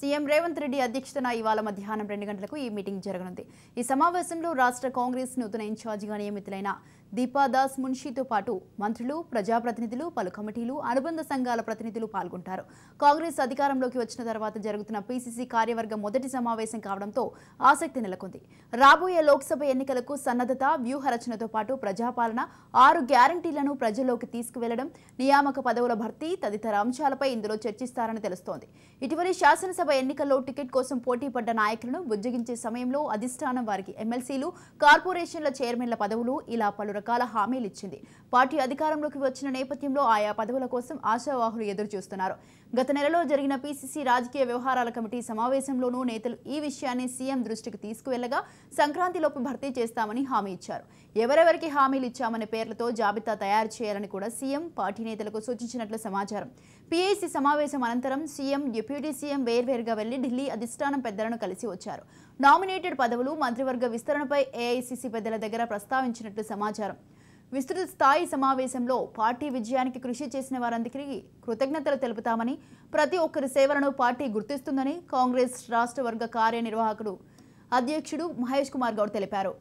CM Revanth Reddy అధ్యక్షతన ఇవాళ మధ్యాహ్నం 2 గంటలకు ఈ మీటింగ్ జరగనుంది. ఈ సమావేశంలో రాష్ట్ర కాంగ్రెస్ నూతన ఇన్ఛార్జిగా నియమితులైన దీపాదాస్ మున్షితో పాటు మంత్రులు, ప్రజాప్రతినిధులు, పలు కమిటీలు, అనుబంధ సంఘాల ప్రతినిధులు పాల్గొంటారు. కాంగ్రెస్ అధికారంలోకి వచ్చిన తర్వాత జరుగుతున్న పీసీసీ కార్యవర్గం మొదటి సమావేశం కావడంతో ఆసక్తి నెలకొంది. రాబోయే లోక్సభ ఎన్నికలకు సన్నద్ధత, వ్యూహ రచనతో పాటు ప్రజాపాలన, 6 గ్యారంటీలను ప్రజల్లోకి తీసుకువెళ్లడం, నియామక పదవుల భర్తీ తదితర అంశాలపై ఇందులో చర్చిస్తారని తెలుస్తోంది. ఇటీవలి శాసనసభ ఎన్నికల్లో టికెట్ కోసం పోటీ పడ్డ నాయకులను బుజ్జగించే సమయంలో అధిష్టానం వారికి ఎమ్మెల్సీలు, కార్పొరేషన్ల చైర్మన్ల పదవులు ఇలా పలు రకాల హామీలు ఇచ్చింది. పార్టీ అధికారంలోకి వచ్చిన నేపథ్యంలో ఆయా పదవుల కోసం ఆశావాహులు ఎదురు చూస్తున్నారు. గత నెలలో జరిగిన పీసీసీ రాజకీయ వ్యవహారాల కమిటీ సమావేశంలోనూ నేతలు ఈ విషయాన్ని సీఎం దృష్టికి తీసుకువెళ్లగా సంక్రాంతిలోపు భర్తీ చేస్తామని హామీ ఇచ్చారు. ఎవరెవరికి హామీలు ఇచ్చామనే పేర్లతో జాబితా తయారు చేయాలని కూడా సీఎం పార్టీ నేతలకు సూచించినట్లు సమాచారం. పీఏసీ సమావేశం అనంతరం సీఎం, డిప్యూటీ సీఎం వేర్వేరుగా వెళ్లి ఢిల్లీ అధిష్టానం పెద్దలను కలిసి వచ్చారు. నామినేటెడ్ పదవులు, మంత్రివర్గ విస్తరణపై ఏఐసీసీ పెద్దల దగ్గర ప్రస్తావించినట్లు సమాచారం. విస్తృత స్థాయి సమావేశంలో పార్టీ విజయానికి కృషి చేసిన వారందరికీ కృతజ్ఞతలు తెలుపుతామని, ప్రతి ఒక్కరి సేవలను పార్టీ గుర్తిస్తుందని కాంగ్రెస్ రాష్ట్ర వర్గ కార్యనిర్వాహకుడు అధ్యక్షుడు మహేష్ కుమార్ గౌడ్ తెలిపారు.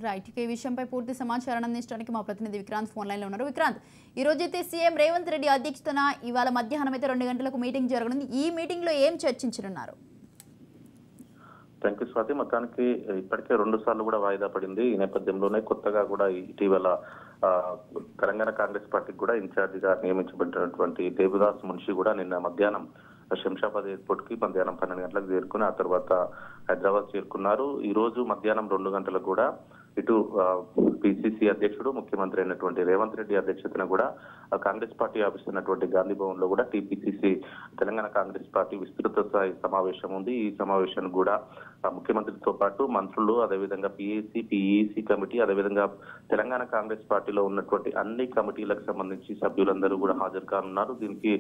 రైట్, ఈ విషయంపై పూర్తి సమాచారాన్ని అందించడానికి మా ప్రతినిధి విక్రాంత్ ఫోన్ లైన్లో ఉన్నారు. విక్రాంత్, ఈ రోజైతే సీఎం రేవంత్ రెడ్డి అధ్యక్షతన ఇవాళ మధ్యాహ్నం అయితే 2 గంటలకు మీటింగ్ జరగనుంది. ఈ మీటింగ్ లో ఏం చర్చించనున్నారు? Thank you Swathi. మొత్తానికి ఇప్పటికే 2 సార్లు కూడా వాయిదా పడింది. ఈ నేపథ్యంలోనే కొత్తగా కూడా ఇటీవల తెలంగాణ కాంగ్రెస్ పార్టీకి కూడా ఇన్ఛార్జిగా నియమించబడినటువంటి దేవదాస్ మున్షి కూడా నిన్న మధ్యాహ్నం శంషాబాద్ ఎయిర్పోర్ట్ కి మధ్యాహ్నం 12 గంటలకు చేరుకుని ఆ తర్వాత హైదరాబాద్ చేరుకున్నారు. ఈ రోజు మధ్యాహ్నం 2 గంటలకు కూడా ఇటు పిసిసి అధ్యక్షుడు, ముఖ్యమంత్రి అయినటువంటి రేవంత్ రెడ్డి అధ్యక్షతన కూడా కాంగ్రెస్ పార్టీ ఆఫీస్తున్నటువంటి గాంధీ భవన్ లో కూడా టీపీసీసీ తెలంగాణ కాంగ్రెస్ పార్టీ విస్తృత స్థాయి సమావేశం ఉంది. ఈ సమావేశానికి కూడా ముఖ్యమంత్రితో పాటు మంత్రులు, అదేవిధంగా పిఈసి కమిటీ, అదేవిధంగా తెలంగాణ కాంగ్రెస్ పార్టీలో ఉన్నటువంటి అన్ని కమిటీలకు సంబంధించి సభ్యులందరూ కూడా హాజరు కానున్నారు. దీనికి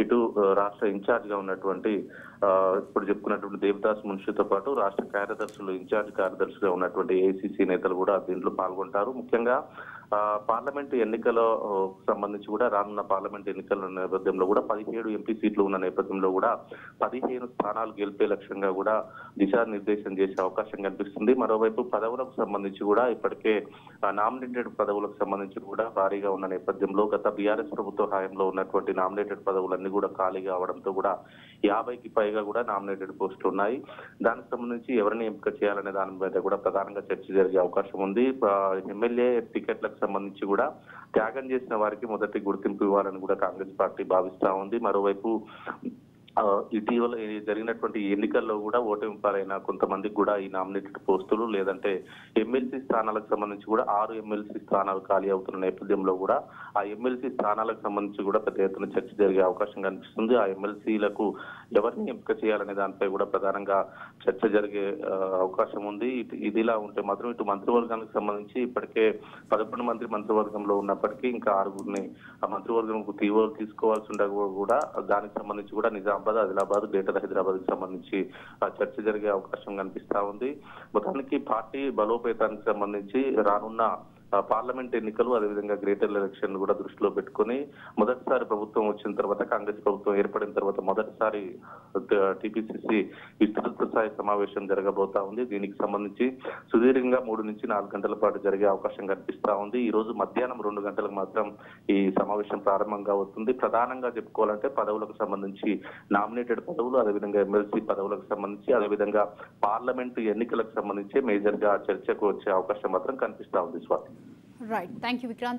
ఇటు రాష్ట్ర ఇన్ఛార్జ్ గా ఉన్నటువంటి ఇప్పుడు చెప్పుకున్నటువంటి దేవదాస్ మున్షితో పాటు రాష్ట్ర కార్యదర్శులు, ఇన్ఛార్జ్ కార్యదర్శిగా ఉన్నటువంటి ఏఐసీసీ నేతలు కూడా దీంట్లో పాల్గొంటారు. ముఖ్యంగా పార్లమెంటు ఎన్నికల సంబంధించి కూడా రానున్న పార్లమెంట్ ఎన్నికల నేపథ్యంలో కూడా 17 ఎంపీ సీట్లు ఉన్న నేపథ్యంలో కూడా 15 స్థానాలు గెలిపే లక్ష్యంగా కూడా దిశానిర్దేశం చేసే అవకాశం కనిపిస్తుంది. మరోవైపు పదవులకు సంబంధించి కూడా ఇప్పటికే నామినేటెడ్ పదవులకు సంబంధించి కూడా భారీగా ఉన్న నేపథ్యంలో గత బీఆర్ఎస్ ప్రభుత్వ హయాంలో ఉన్నటువంటి నామినేటెడ్ పదవులన్నీ కూడా ఖాళీగా అవడంతో కూడా 50కి పైగా కూడా నామినేటెడ్ పోస్టులు ఉన్నాయి. దానికి సంబంధించి ఎవరిని ఎంపిక చేయాలనే దాని మీద కూడా ప్రధానంగా చర్చ జరిగే అవకాశం ఉంది. ఎమ్మెల్యే టికెట్లకు సంబంధించి కూడా త్యాగం చేసిన వారికి మొదటి గుర్తింపు ఇవ్వాలని కూడా కాంగ్రెస్ పార్టీ భావిస్తా ఉంది. మరోవైపు ఇటీవల జరిగినటువంటి ఎన్నికల్లో కూడా ఓటమి పాలైన కొంతమందికి కూడా ఈ నామినేటెడ్ పోస్టులు లేదంటే ఎమ్మెల్సీ స్థానాలకు సంబంధించి కూడా 6 ఎమ్మెల్సీ స్థానాలు ఖాళీ అవుతున్న నేపథ్యంలో కూడా ఆ ఎమ్మెల్సీ స్థానాలకు సంబంధించి కూడా పెద్ద ఎత్తున చర్చ జరిగే అవకాశం కనిపిస్తుంది. ఆ ఎమ్మెల్సీలకు ఎవరిని ఎంపిక చేయాలనే దానిపై కూడా ప్రధానంగా చర్చ జరిగే అవకాశం ఉంది. ఇదిలా ఉంటే మాత్రం ఇటు మంత్రివర్గానికి సంబంధించి ఇప్పటికే 11 మంది మంత్రివర్గంలో ఉన్నప్పటికీ ఇంకా 6గురిని ఆ మంత్రివర్గం తీసుకోవాల్సి ఉండగా కూడా దానికి సంబంధించి కూడా నిజామాబాద్, ఆదిలాబాద్, గ్రేటర్ హైదరాబాద్ కి సంబంధించి చర్చ జరిగే అవకాశం కనిపిస్తా ఉంది. మొత్తానికి పార్టీ బలోపేతానికి సంబంధించి రానున్న పార్లమెంట్ ఎన్నికలు, అదేవిధంగా గ్రేటర్ ఎలక్షన్ కూడా దృష్టిలో పెట్టుకుని మొదటిసారి ప్రభుత్వం వచ్చిన తర్వాత, కాంగ్రెస్ ప్రభుత్వం ఏర్పడిన తర్వాత మొదటిసారి టీపీసీసీ విస్తృత స్థాయి సమావేశం జరగబోతా ఉంది. దీనికి సంబంధించి సుదీర్ఘంగా 3 నుంచి 4 గంటల పాటు జరిగే అవకాశం కనిపిస్తా ఉంది. ఈ రోజు మధ్యాహ్నం 2 గంటలకు మాత్రం ఈ సమావేశం ప్రారంభంగా అవుతుంది. ప్రధానంగా చెప్పుకోవాలంటే పదవులకు సంబంధించి నామినేటెడ్ పదవులు, అదేవిధంగా ఎమ్మెల్సీ పదవులకు సంబంధించి, అదేవిధంగా పార్లమెంటు ఎన్నికలకు సంబంధించి మేజర్ గా చర్చకు వచ్చే అవకాశం మాత్రం కనిపిస్తా ఉంది. Swathi. Right, thank you Vikrant.